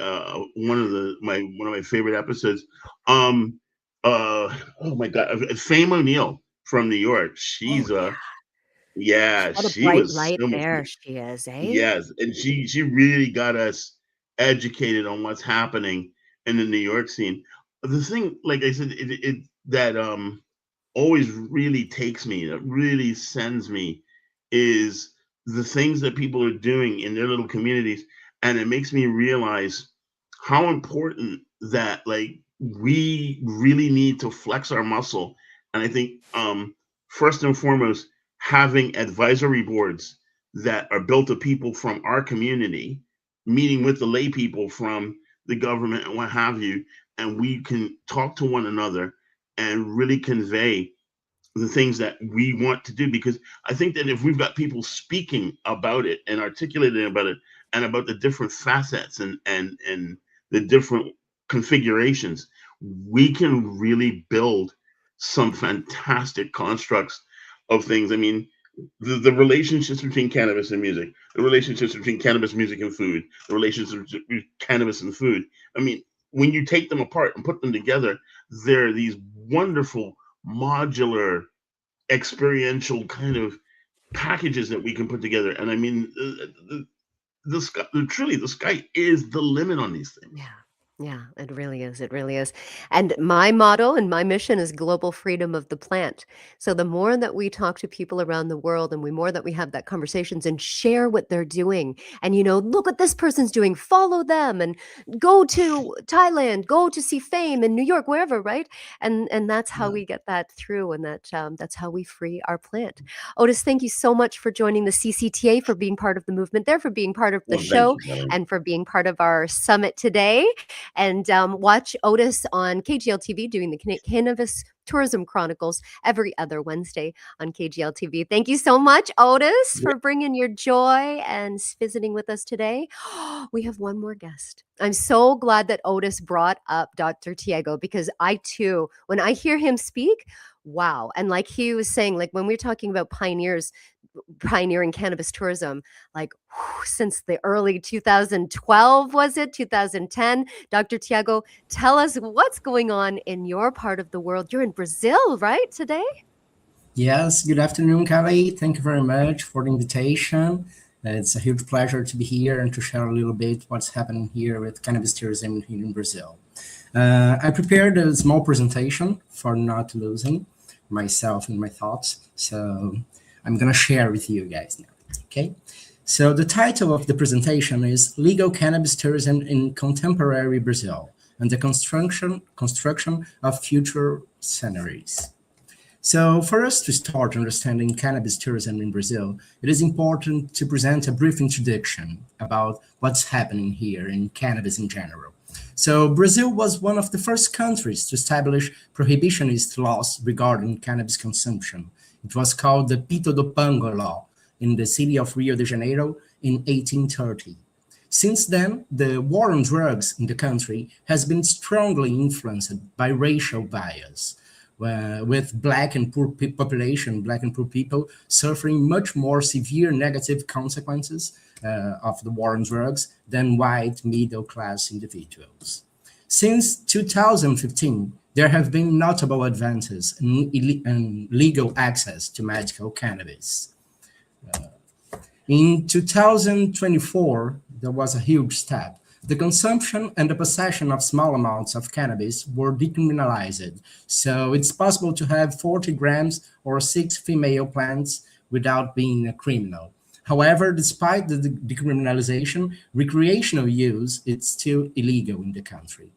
Speaker 1: one of my favorite episodes. Um, oh my God, Fame O'Neill from New York.
Speaker 2: Oh,
Speaker 1: Yeah,
Speaker 2: what a
Speaker 1: she
Speaker 2: bright
Speaker 1: was
Speaker 2: light
Speaker 1: so much
Speaker 2: there
Speaker 1: fun.
Speaker 2: she is, eh?
Speaker 1: Yes, and she really got us educated on what's happening in the New York scene. The thing, like I said, it that always really takes me, that really sends me, is the things that people are doing in their little communities, and it makes me realize how important that like we really need to flex our muscle. And I think
Speaker 7: first and foremost, having advisory boards that are built of people from our community, meeting with the lay people from the government and what have you, and we can talk to one another and really convey the things that we want to do. Because I think that if we've got people speaking about it and articulating about it and about the different facets and the different configurations, we can really build some fantastic constructs of things. I mean, the relationships between cannabis and music, the relationships between cannabis, music, and food, the relationships between cannabis and food. I mean, when you take them apart and put them together, there are these wonderful modular experiential kind of packages that we can put together. And I mean, the sky, truly, the sky is the limit on these things.
Speaker 2: Yeah. Yeah, it really is. It really is. And my motto and my mission is global freedom of the plant. So the more that we talk to people around the world and the more that we have that conversations and share what they're doing and, look what this person's doing, follow them and go to Thailand, go to see fame in New York, wherever, right? And that's how we get that through, and that's how we free our plant. Otis, thank you so much for joining the CCTA, for being part of the movement there, for being part of the show, and for being part of our summit today. And watch Otis on KGL TV doing the Cannabis Tourism Chronicles every other Wednesday on KGL TV. Thank you so much, Otis, for bringing your joy and visiting with us today. We have one more guest. I'm so glad that Otis brought up Dr. Thiago, because I too, when I hear him speak, wow. And like he was saying, like when we're talking about pioneering cannabis tourism, like since the early 2012, was it 2010? Dr. Thiago, tell us what's going on in your part of the world. You're in Brazil, right, today?
Speaker 8: Yes, good afternoon, Kelly. Thank you very much for the invitation. It's a huge pleasure to be here and to share a little bit what's happening here with cannabis tourism here in Brazil. I prepared a small presentation for not losing myself and my thoughts, so I'm going to share with you guys now, okay? So the title of the presentation is Legal Cannabis Tourism in Contemporary Brazil and the Construction of Future Scenarios. So for us to start understanding cannabis tourism in Brazil, it is important to present a brief introduction about what's happening here in cannabis in general. So Brazil was one of the first countries to establish prohibitionist laws regarding cannabis consumption. It was called the Pito do Pango law in the city of Rio de Janeiro in 1830. Since then, the war on drugs in the country has been strongly influenced by racial bias, with Black and poor people suffering much more severe negative consequences of the war on drugs than white middle-class individuals. Since 2015, there have been notable advances in legal access to medical cannabis. In 2024, there was a huge step. The consumption and the possession of small amounts of cannabis were decriminalized, so it's possible to have 40 grams or 6 female plants without being a criminal. However, despite the decriminalization, recreational use is still illegal in the country.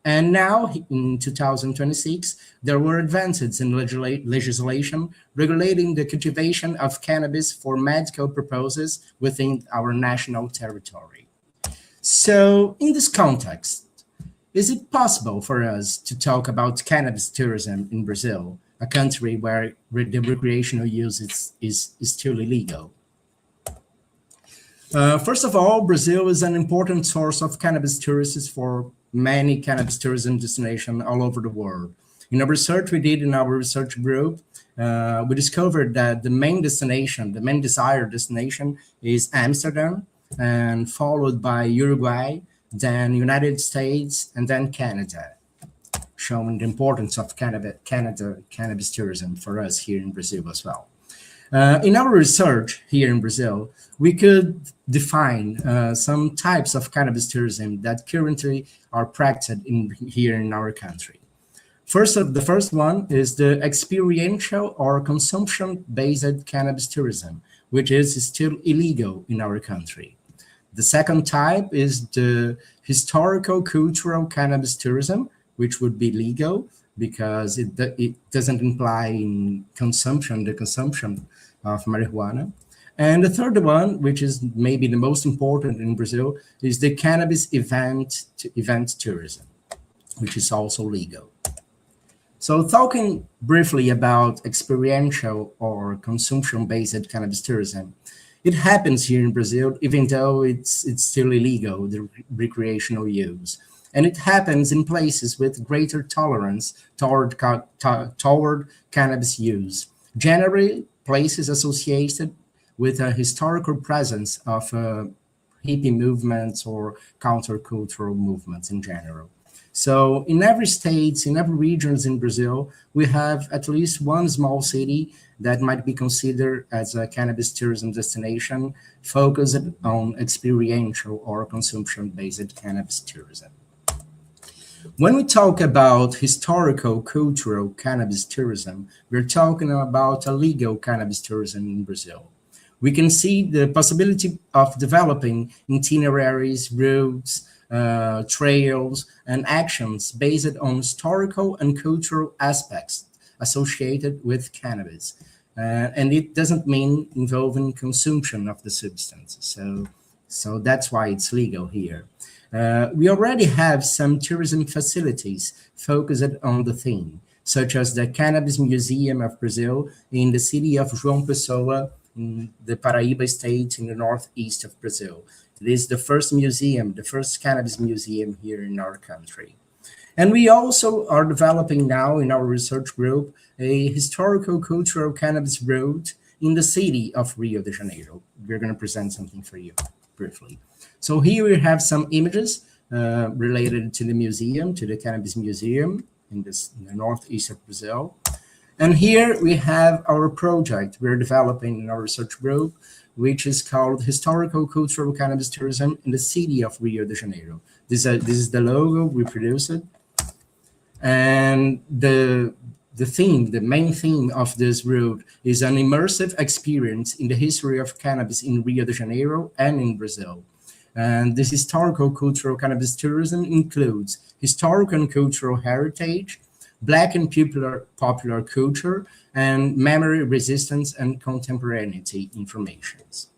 Speaker 8: And now, in 2026, there were advances in legislation regulating the cultivation of cannabis for medical purposes within our national territory. So, in this context, is it possible for us to talk about cannabis tourism in Brazil, a country where the recreational use is still illegal? First of all, Brazil is an important source of cannabis tourists for many cannabis tourism destinations all over the world. In a research we did in our research group, we discovered that the main desired destination is Amsterdam, and followed by Uruguay, then United States, and then Canada, showing the importance of cannabis tourism for us here in Brazil as well. In our research here in Brazil, we could define some types of cannabis tourism that currently are practiced here in our country. The first one is the experiential or consumption-based cannabis tourism, which is still illegal in our country. The second type is the historical cultural cannabis tourism, which would be legal, because it doesn't imply in the consumption of marijuana. And the third one, which is maybe the most important in Brazil, is the cannabis event tourism, which is also legal. So talking briefly about experiential or consumption-based cannabis tourism, it happens here in Brazil, even though it's still illegal, the recreational use. And it happens in places with greater tolerance toward cannabis use. Generally, places associated with a historical presence of hippie movements or countercultural movements in general. So in every state, in every regions in Brazil, we have at least one small city that might be considered as a cannabis tourism destination focused on experiential or consumption-based cannabis tourism. When we talk about historical, cultural cannabis tourism, we're talking about a legal cannabis tourism in Brazil. We can see the possibility of developing itineraries, routes, trails, and actions based on historical and cultural aspects associated with cannabis. And it doesn't mean involving consumption of the substance. So that's why it's legal here. We already have some tourism facilities focused on the theme, such as the Cannabis Museum of Brazil in the city of João Pessoa, in the Paraíba state in the northeast of Brazil. It is the first museum, the first cannabis museum here in our country. And we also are developing now in our research group a historical cultural cannabis route in the city of Rio de Janeiro. We're going to present something for you briefly. So here we have some images related to the museum, to the Cannabis Museum in the northeast of Brazil. And here we have our project we're developing in our research group, which is called Historical Cultural Cannabis Tourism in the city of Rio de Janeiro. This is the logo, we produced it. And the main theme of this route is an immersive experience in the history of cannabis in Rio de Janeiro and in Brazil. And this historical cultural cannabis tourism includes historical and cultural heritage, Black and popular culture, and memory, resistance, and contemporaneity informations.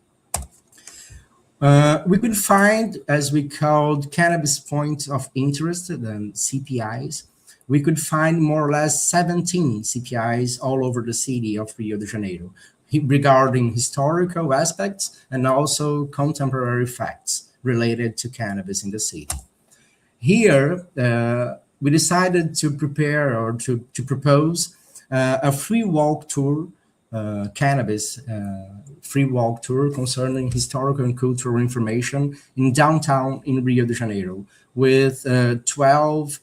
Speaker 8: We could find, as we called cannabis points of interest, the CPIs, we could find more or less 17 CPIs all over the city of Rio de Janeiro regarding historical aspects and also contemporary facts related to cannabis in the city. Here, we decided to prepare or to propose a free walk tour, cannabis free walk tour concerning historical and cultural information in downtown in Rio de Janeiro with 12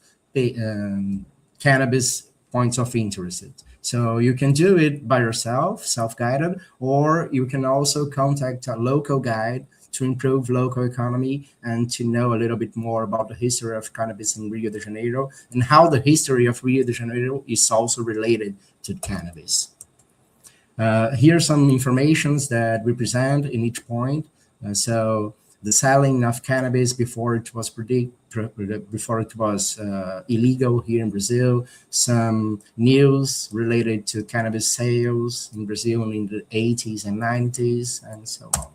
Speaker 8: cannabis points of interest. So you can do it by yourself, self-guided, or you can also contact a local guide to improve local economy and to know a little bit more about the history of cannabis in Rio de Janeiro and how the history of Rio de Janeiro is also related to cannabis. Here are some informations that we present in each point. So the selling of cannabis before it was illegal here in Brazil, some news related to cannabis sales in Brazil in the 80s and 90s, and so on.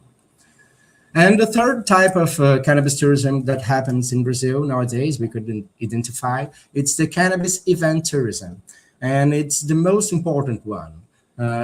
Speaker 8: And the third type of cannabis tourism that happens in Brazil nowadays, we could identify, it's the cannabis event tourism. And it's the most important one.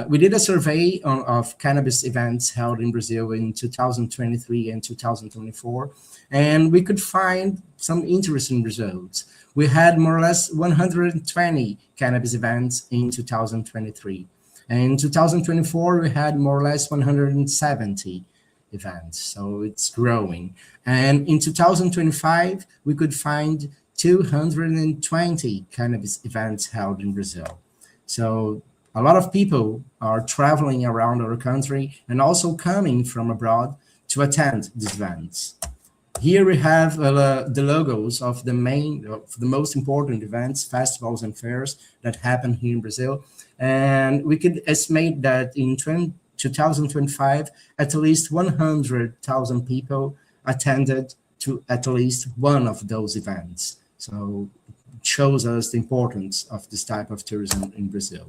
Speaker 8: We did a survey of cannabis events held in Brazil in 2023 and 2024, and we could find some interesting results. We had more or less 120 cannabis events in 2023. And in 2024, we had more or less 170 events, so it's growing. And in 2025, we could find 220 cannabis events held in Brazil. So a lot of people are traveling around our country and also coming from abroad to attend these events. Here we have the logos of the most important events, festivals and fairs that happen here in Brazil. And we could estimate that in 2025, at least 100,000 people attended to at least one of those events. So shows us the importance of this type of tourism in Brazil.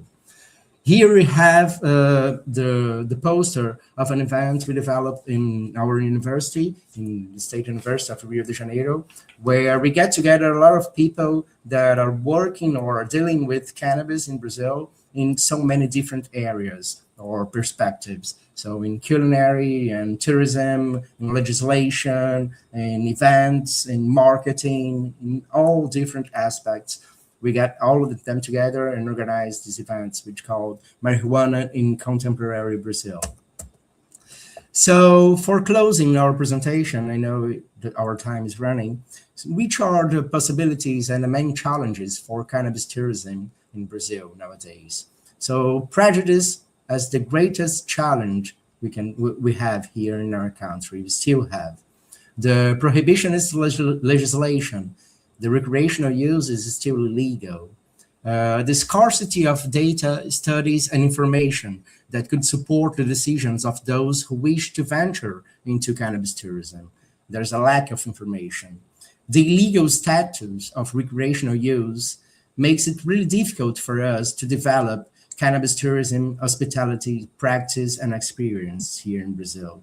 Speaker 8: Here we have the poster of an event we developed in our university, in the State University of Rio de Janeiro, where we get together a lot of people that are working or are dealing with cannabis in Brazil in so many different areas or perspectives. So in culinary and tourism, in legislation, in events, in marketing, in all different aspects. We got all of them together and organized these events, which called Marijuana in Contemporary Brazil. So for closing our presentation, I know that our time is running, which are the possibilities and the main challenges for cannabis tourism in Brazil nowadays? So prejudice as the greatest challenge we have here in our country, we still have. The prohibitionist legislation, the recreational use is still illegal. The scarcity of data, studies, and information that could support the decisions of those who wish to venture into cannabis tourism. There's a lack of information. The illegal status of recreational use makes it really difficult for us to develop cannabis tourism, hospitality, practice, and experience here in Brazil.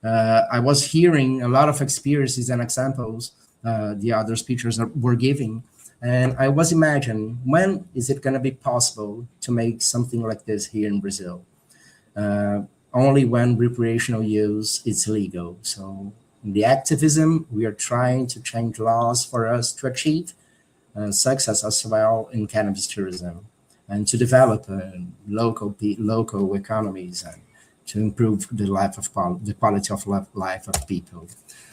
Speaker 8: I was hearing a lot of experiences and examples the other speakers were giving. And I was imagining, when is it going to be possible to make something like this here in Brazil? Only when recreational use is legal. So in the activism, we are trying to change laws for us to achieve success as well in cannabis tourism and to develop local economies and to improve the quality of life of people.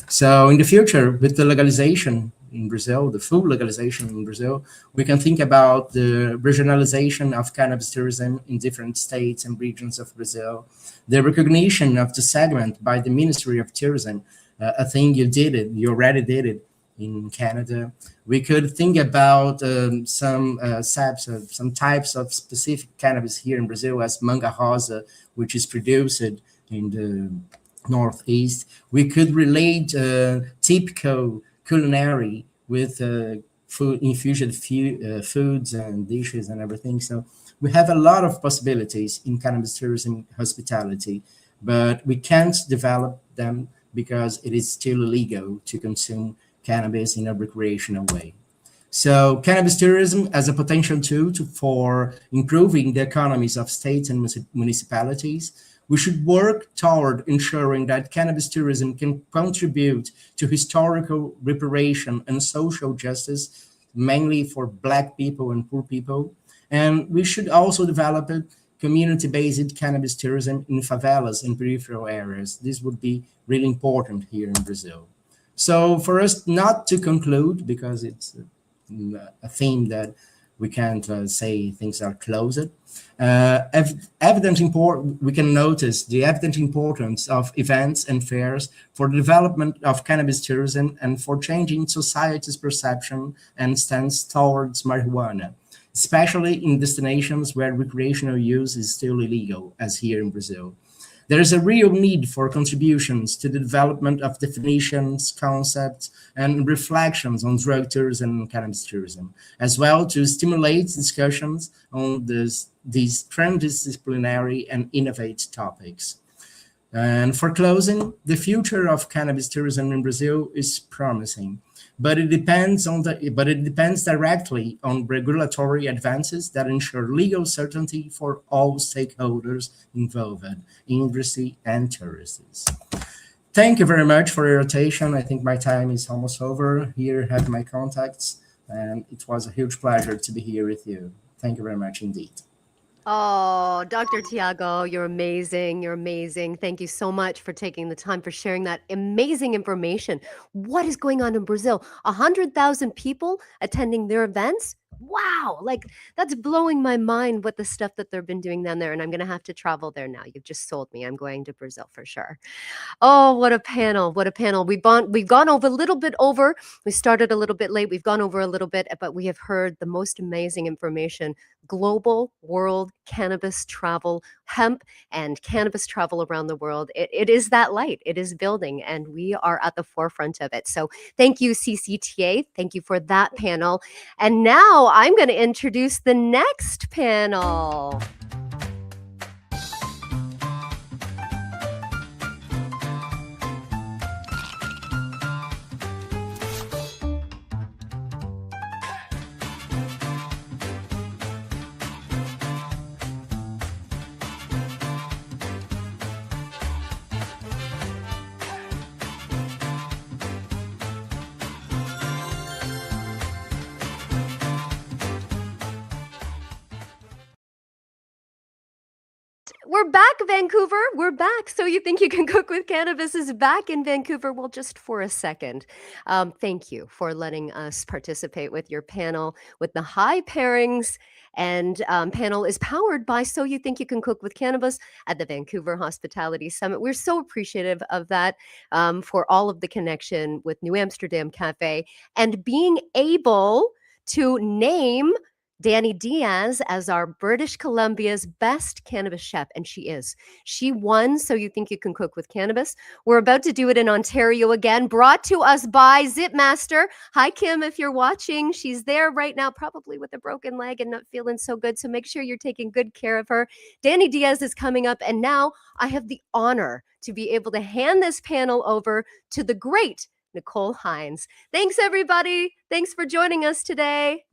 Speaker 8: So in the future, with the legalization in Brazil, the full legalization in Brazil, we can think about the regionalization of cannabis tourism in different states and regions of Brazil, the recognition of the segment by the Ministry of Tourism. I think you already did it in Canada. We could think about some types of specific cannabis here in Brazil as manga rosa, which is produced in the Northeast. We could relate typical culinary with infusion foods and dishes and everything. So we have a lot of possibilities in cannabis tourism hospitality, but we can't develop them because it is still illegal to consume cannabis in a recreational way. So cannabis tourism as a potential tool for improving the economies of states and municipalities. We should work toward ensuring that cannabis tourism can contribute to historical reparation and social justice, mainly for Black people and poor people. And we should also develop a community-based cannabis tourism in favelas and peripheral areas. This would be really important here in Brazil. So for us not to conclude, because it's a theme that we can't say things are closed, we can notice the evident importance of events and fairs for the development of cannabis tourism and for changing society's perception and stance towards marijuana, especially in destinations where recreational use is still illegal, as here in Brazil. There is a real need for contributions to the development of definitions, concepts, and reflections on drug tourism and cannabis tourism, as well to stimulate discussions on these transdisciplinary and innovative topics. And for closing, the future of cannabis tourism in Brazil is promising, but it depends directly on regulatory advances that ensure legal certainty for all stakeholders involved, industry and tourists. Thank you very much for your attention. I think my time is almost over. Here I have my contacts, and it was a huge pleasure to be here with you. Thank you very much indeed.
Speaker 2: Oh, Dr. Thiago, you're amazing. You're amazing. Thank you so much for taking the time for sharing that amazing information. What is going on in Brazil? 100,000 people attending their events? Wow, like that's blowing my mind with the stuff that they've been doing down there. And I'm going to have to travel there now. You've just sold me. I'm going to Brazil for sure. Oh, what a panel. What a panel. We've gone over a little bit over. We started a little bit late. We've gone over a little bit, but we have heard the most amazing information. Global World Cannabis Travel hemp and cannabis travel around the world. It is that light. It is building, and we are at the forefront of it. So thank you, CCTA. Thank you for that panel. And now I'm going to introduce the next panel. We're back, Vancouver. We're back. So You Think You Can Cook with Cannabis is back in Vancouver. Well, just for a second. Thank you for letting us participate with your panel with the high pairings. And panel is powered by So You Think You Can Cook with Cannabis at the Vancouver Hospitality Summit. We're so appreciative of that, for all of the connection with New Amsterdam Cafe and being able to name Dani Diaz as our British Columbia's best cannabis chef, and she is. She won So You Think You Can Cook with Cannabis. We're about to do it in Ontario again, brought to us by Zipmaster. Hi, Kim, if you're watching. She's there right now, probably with a broken leg and not feeling so good, so make sure you're taking good care of her. Dani Diaz is coming up, and now I have the honor to be able to hand this panel over to the great Nicole Hines. Thanks, everybody. Thanks for joining us today.